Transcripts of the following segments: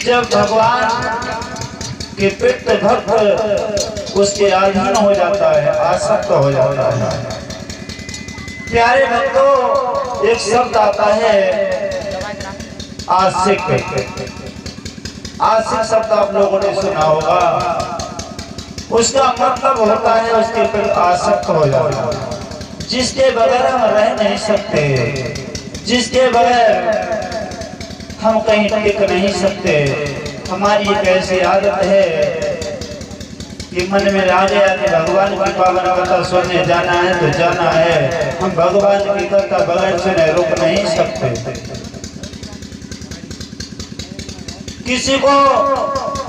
जब भगवान के पितृ भक्त उसके अधीन हो जाता है, आसक्त हो जाता है। प्यारे भक्तों, एक शब्द आता है आशिक। आशिक शब्द आप लोगों ने सुना होगा। उसका मतलब होता है उसके प्रति आसक्त हो जाना, जिसके बगैर हम रह नहीं सकते, जिसके बगैर हम कहीं टिक नहीं सकते। हमारी एक ऐसी आदत है कि मन में आ गया कि भगवान की पावन कथा सुनने जाना है तो जाना है। हम भगवान की कथा बगैर सुने रुक नहीं सकते। किसी को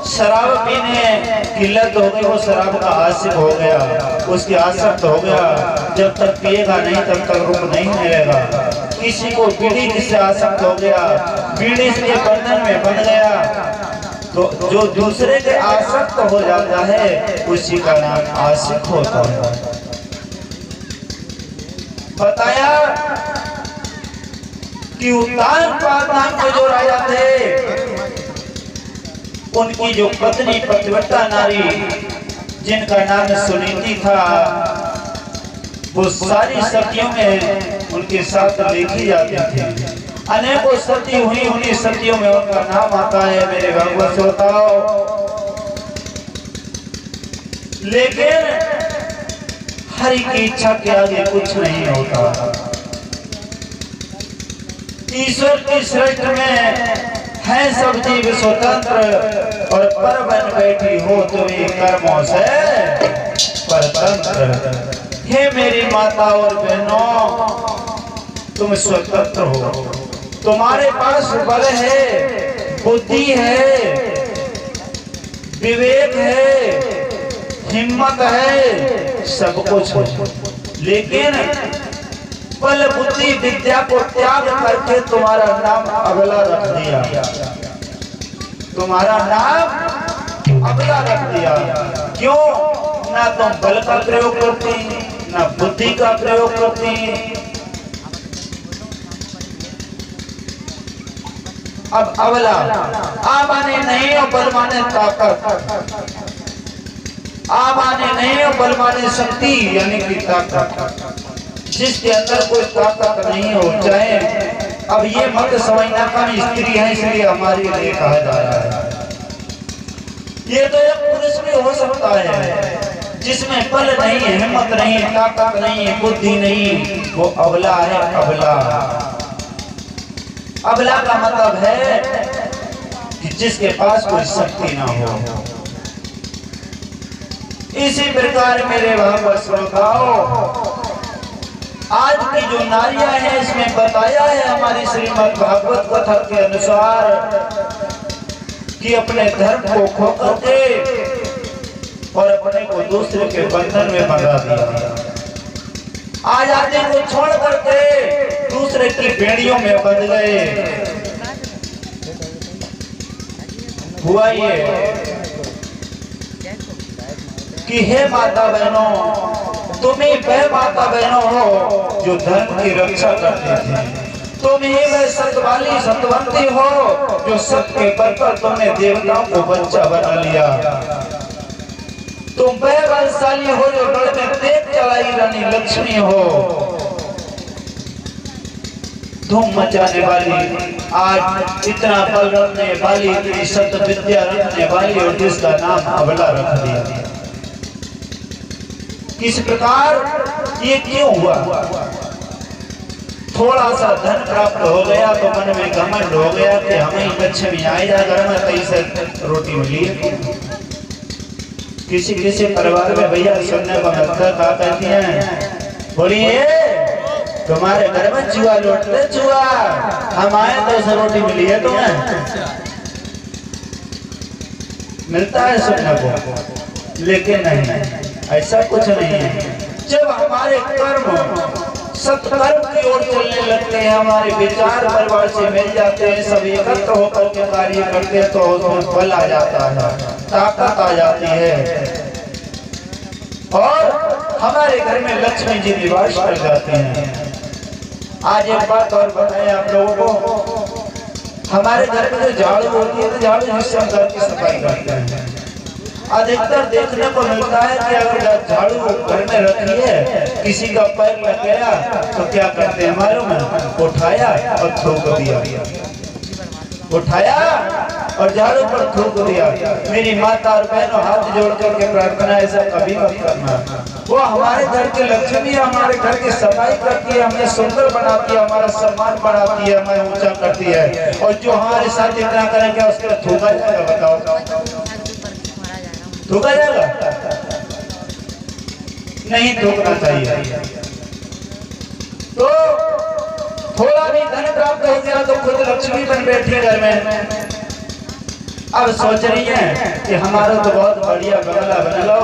शराब पीने की लत हो गई, वो शराब का आशिक हो गया, उसकी आसक्त हो गया। जब तक पिएगा नहीं तब तक रुक नहीं मिलेगा। किसी को बीड़ी से आसक्त हो गया, बीड़ी के बंधन में बन गया, तो जो दूसरे के आसक्त हो जाता है उसी का नाम आशिक होता है। बताया कि उत्तानपाद नाम के जो राजा थे, उनकी जो पत्नी पतिव्रता नारी जिनका नाम सुनीति था, वो सारी सतियों में उनके साथ लिखी जाती थी। अनेकों सती हुई, उन्हीं सतियों में उनका नाम आता है मेरे भगवत श्रोताओं। लेकिन हरि की इच्छा के आगे कुछ नहीं होता। ईश्वर की सृष्टि में है सब जीव स्वतंत्र, और पर बन बैठी हो तुम्हें कर्मों से परतंत्र। हे मेरी माता और बहनों, तुम स्वतंत्र हो, तुम्हारे पास बल है, बुद्धि है, विवेक है, हिम्मत है, सब कुछ है। लेकिन बल बुद्धि विद्या को त्याग करके तुम्हारा नाम अबला रख दिया, तुम्हारा नाम अबला रख दिया। क्यों? ना तुम बल का प्रयोग करती, ना बुद्धि का प्रयोग करती। अब अबला आ माने नहीं हो, बल माने ताकत। आ माने नहीं हो, बल माने शक्ति यानी कि ताकत। जिसके अंदर कोई ताकत नहीं हो, चाहे अब ये मत समझना का स्त्री है इसलिए हमारे लिए कहा जा रहा है। ये तो एक पुरुष भी हो सकता है जिसमें बल नहीं है, हिम्मत नहीं, ताकत नहीं, बुद्धि नहीं, वो अबला है। अबला, अबला का मतलब है कि जिसके पास कोई शक्ति ना हो। इसी प्रकार मेरे भगवत श्रोताओं, आज की जो नारियां हैं इसमें बताया है हमारी श्रीमद् भागवत कथा के अनुसार कि अपने धर्म को खो करके और अपने को दूसरे के बंधन में बंधा दिया। आजादी को छोड़ करके दूसरे की बेड़ियों में बंध गए। हुआ ये कि हे माता बहनों, तुम ही वह माता बहनों हो जो धर्म की रक्षा करती थी। तुम ही वह सतवाली सतवंती हो जो सत्य के बल पर तुमने देवताओं को बच्चा बना लिया। तुम वह बलशाली हो जो गढ़ में तेज चलाई रानी लक्ष्मी हो। धूम मचाने वाली, आज इतना बल रखने वाली, इतनी सत विद्या रखने वाली, और जिसका नाम अबला रख दिया। किस प्रकार ये क्यों हुआ? थोड़ा सा धन प्राप्त हो गया तो मन में घमंड हो गया कि हमें लक्ष्मी आई जा, घर में कई से रोटी मिली। किसी किसी परिवार में भैया सुनने को मिलता, कहा कहती हैं, बोलिए तुम्हारे घर में चूहा लौटते, चूहा हम आए तो उसे रोटी मिली है तुम्हें। मिलता है सुनने को, लेकिन नहीं, ऐसा कुछ नहीं है। जब हमारे कर्म सत्कर्म की ओर चलने लगते हैं, हमारे विचार परिवार से मिल जाते हैं, सब एकत्र होकर के कार्य करते हैं, तो उसमें बल आ जाता है, ताकत आ जाती है, और हमारे घर में लक्ष्मी जी निवास कर जाते हैं। आज एक बात और बताएं आप लोगों को, हमारे घर में जो झाड़ू होती है तो झाड़ू जिससे हम घर की सफाई करते हैं, अधिकतर देखने को मिलता है कि अगर झाड़ू घर में रखी है, किसी का पैर लग गया तो क्या करते हैं मालूम है, उठाया और थूक दिया, उठाया और झाड़ू पर थूक दिया। मेरी माता और बहनों हाथ जोड़ करके प्रार्थना ऐसा कभी मत करना। वो हमारे घर की लक्ष्मी है, हमारे घर की सफाई करती है, हमें सुंदर बनाती है, हमारा सम्मान बढ़ाती है, हमें ऊंचा करती है। और जो हमारे साथ इतना करेगा उसके थूका जाएगा, बताओ थूका जाएगा? नहीं थूकना चाहिए। तो थोड़ा भी धन प्राप्त हो गया तो खुद लक्ष्मी बन बैठी घर में। अब सोच रही है कि हमारा तो बहुत बढ़िया बंगला बन लो,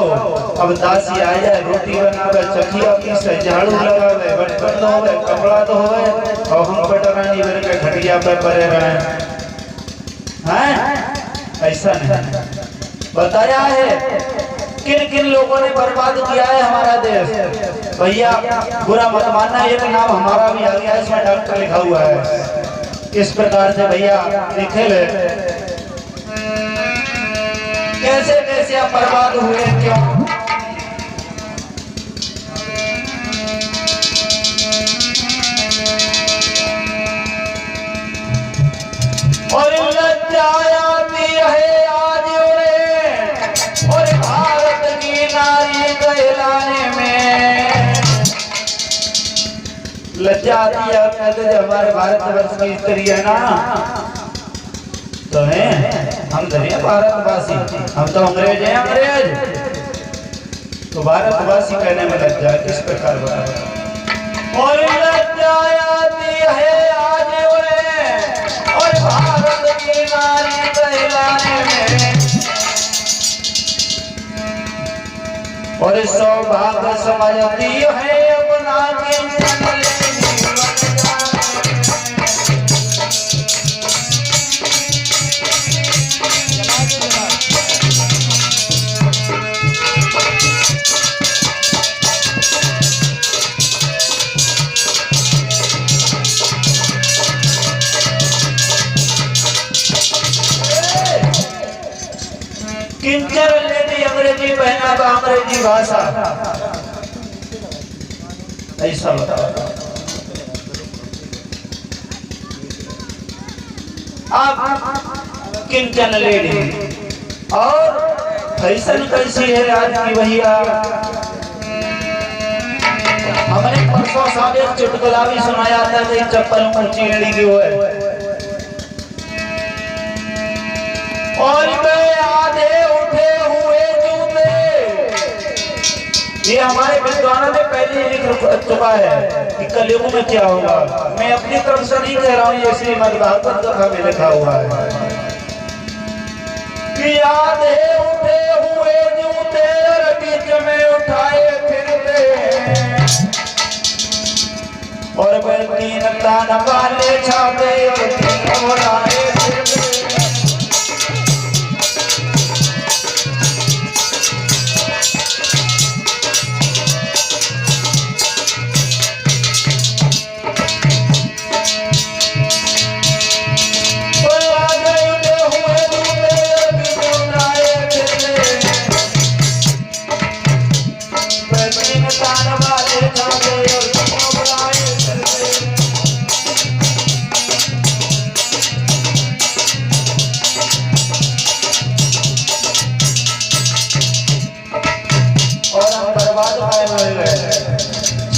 अब दासी आ जाए, रोटी बनावे, चखिया पीसे, झाड़ू लगावे, बर्तन धोवे, कपड़ा धोवे और हम पटरानी बन के खटिया पे पड़े रहे हैं। ऐसा नहीं बताया है। किन किन लोगों ने बर्बाद किया है हमारा देश। भैया बुरा मत मानना, ये नाम हमारा भी आ गया, इसमें डॉक्टर लिखा हुआ है। इस प्रकार से भैया लिखे ले कैसे कैसे आप बर्बाद हुए, क्यों? और लज्जा आती है आज और भारत की नारी कहलाने में लज्जा आती है। तो जो हमारे भारतवर्ष की स्त्री है ना, तो है हम तो नहीं भारतवासी, हम तो अंग्रेज हैं, अंग्रेज। तो भारतवासी कहने में लज्जा किस प्रकार बता। और लज्जा आती है आज और भारत की नारी कहलाने में, और सौभाग्य समझती है अपना किंचन लेडी अंग्रेजी पहनावा, अंग्रेजी भाषा, ऐसा बताओ। आप किंचन लेडी और फैशन कैसी है आज की भैया। हमने परसों साल एक चुटकुला भी सुनाया था कि चप्पल ऊंची लेडी की वो है। और आधे उठे हुए जूते, ये हमारे विद्वानों ने पहले ही लिख चुका है कि कलयुग में क्या होगा। मैं अपनी तरफ से नहीं कह रहा हूँ, ये श्रीमद्भागवत कथा में लिखा हुआ है कि आधे उठे हुए जूते और बीच में उठाए फिरते, और वह तीन तान वाले छाते और तीन उड़ाए फिरते।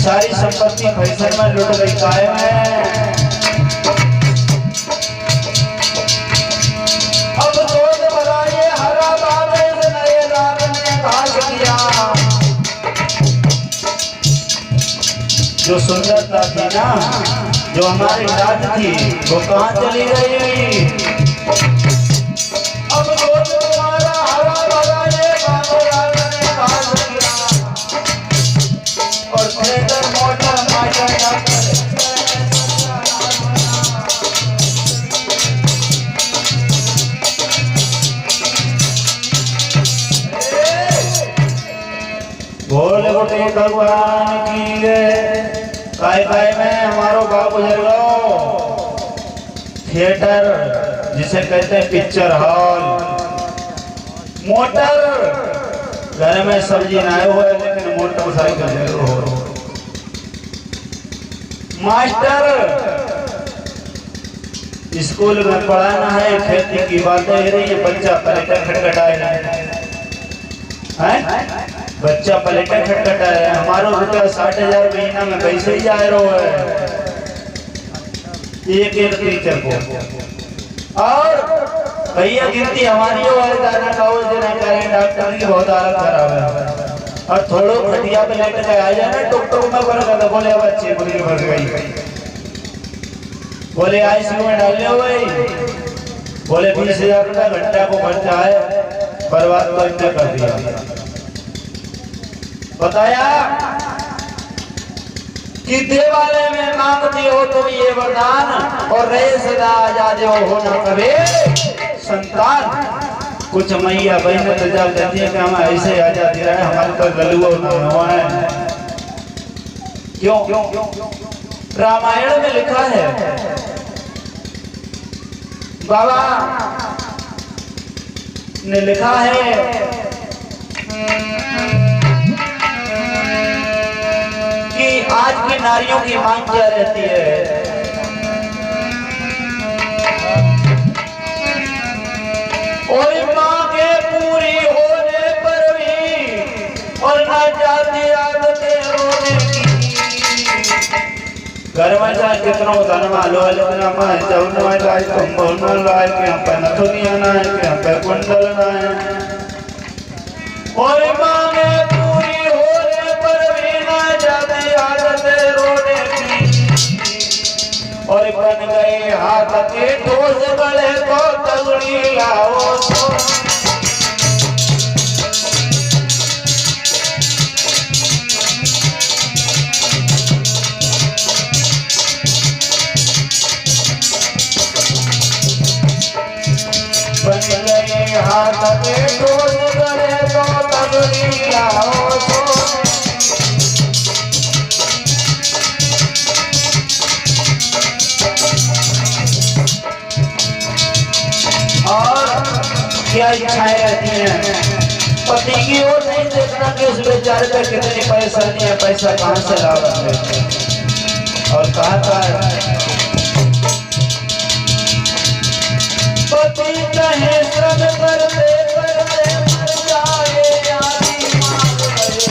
सारी संपत्ति फैशन में लुट गई, कायम है। अब सोच बनाइए हरा बाबे से नए राग ने घास किया। जो सुंदरता थी ना, जो हमारी राज थी, वो कहाँ चली गई। अब सोच तुम्हारा हरा बनाइए बाबे राग ने घास किया। और ट्रेडर मोटर माइटर बोल गोटे भगवान की गे। काय काय में हमारो बाप गुजर गो, थिएटर जिसे कहते हैं पिक्चर हॉल, मोटर, घर में सब्जी ना हो लेकिन मोटरसाइकिल जरूर हो, मास्टर, स्कूल में पढ़ाना है, खेती की बातें हो रही है, बच्चा पलटे खटखटाए हैं, बच्चा पलटे खटखटाए, हमारा रुपया 60,000 महीना में कैसे ही जा रहा है एक टीचर को। और भैया गिनती हमारी दाना खाओ जना करें, डॉक्टर की बहुत हालत खराब है, और थोड़ो खटिया पे लेट के आ जाए ना डॉक्टर में बड़ा बोले बच्चे मुर्गी फंस गई, बोले आईसीयू में डाल लो भाई, बोले 20,000 रुपया घंटा को खर्चा है, बर्बाद तो इतना कर दिया। बताया कि देवालय में मांगती हो तुम ये वरदान, और रहे सदा आजाद हो न कभी संतान। कुछ मैया बहन तो जब कहती है कि हम ऐसे आजादी रहे, हमारे तो ललुओ न हुआ है। क्यों? रामायण में लिखा है, बाबा ने लिखा है कि आज की नारियों की मांग क्या रहती है, और मांगे पूरी होने पर भी और ना जाती आदतें रोने की। घर में चाहे कितना धन मालो लेकिन हमारे जब में लाए तुम बोलना लाए कि हम पे नथुनिया ना है, कि हम पे कुंडल ना है, और मांगे पूरी होने पर भी ना जाती आदतें रोने की, और बन गए हाथ के ठोस गले को तगड़ी लाओ तो। बन गए हाथ के ठोस गले को तगड़ी लाओ तो। और क्या इच्छाएं रहती हैं, पति की ओर नहीं देखना कि उस बेचारे पे कितने पैसा नहीं है, पैसा कहाँ से ला रहे हैं। और कहा है पति चाहे श्रम करते करते मर जाए, यारी मार गए,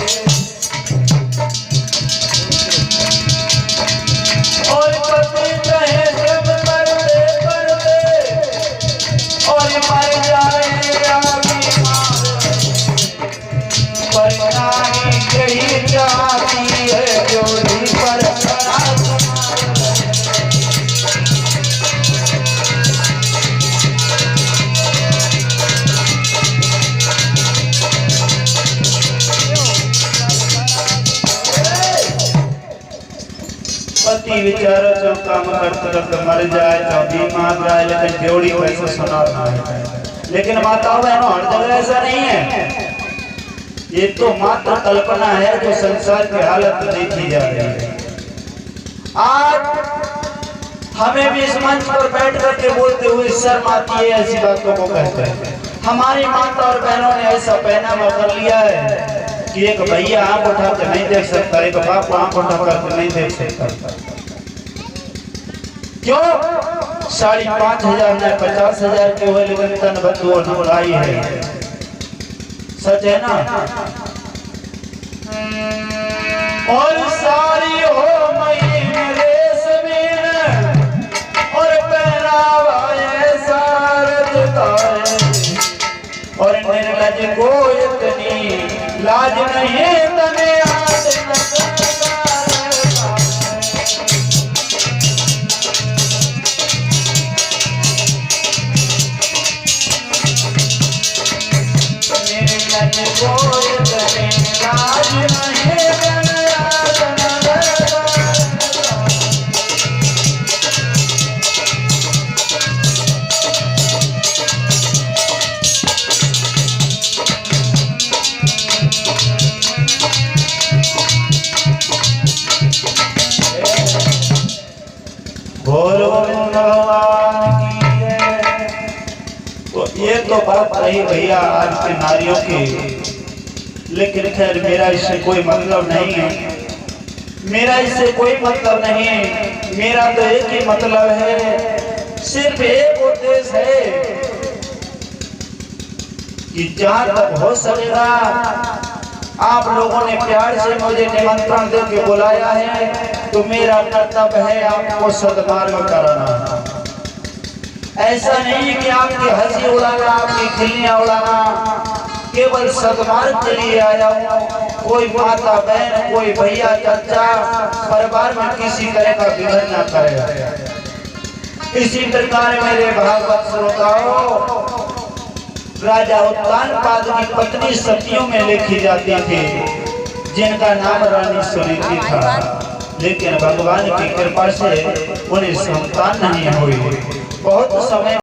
और पति चाहे श्रम करते करते और मर जाए, यारी मार गए, पर नारी यही चाहती है जोड़ी पर पति विचारो जो काम करते करते मर जाए, जो बीमार जाए, लेकिन जोड़ी पैसे सुनाना है। लेकिन माताओं बहनों हर जगह ऐसा नहीं है, ये तो मात्र कल्पना है जो संसार की हालत देखी जा रही है। आज हमें भी इस मंच पर बैठ करके बोलते हुए शर्म आती है, ऐसी बातों को कहते हैं। हमारी माता और बहनों ने ऐसा पहनावा कर लिया है कि एक भैया आंख उठा कर नहीं देख सकता, एक बाप आंख उठा कर नहीं देख सकता। क्यों? 5,500 न 50,000 के हुए, लेकिन तन बंधु अनुराई है। सच है ना? और सारी हो महीन रेशमीन और पहनावा ऐसा रचता है, और निर्लज को इतनी लाज नहीं तने आज निर्लज को इतनी लाज नहीं तने आज बोलो भगवान ये तो बात रही भैया आज की नारियों की, लेकिन खैर मेरा इससे कोई मतलब नहीं है, मेरा इससे कोई मतलब नहीं है। मेरा तो एक ही मतलब है, सिर्फ एक उद्देश्य है कि जहां तक हो सकेगा आप लोगों ने प्यार से मुझे निमंत्रण देकर बुलाया है, तो मेरा कर्तव्य है आपको सद्मार्ग कराना। ऐसा नहीं कि आपकी हंसी उड़ाना, आपकी खिल्लियां उड़ाना, केवल सद्मार्ग के लिए आया हूँ। कोई माता बहन, कोई भैया चाचा परिवार में किसी तरह का विघटन न करेगा। इसी प्रकार मेरे भागवत श्रोताओं, राजा उत्तानपाद की पत्नी सतियों में लिखी जाती थी, जिनका नाम रानी सुनीति था, लेकिन भगवान की कृपा से उन्हें संतान नहीं हुई। बहुत समय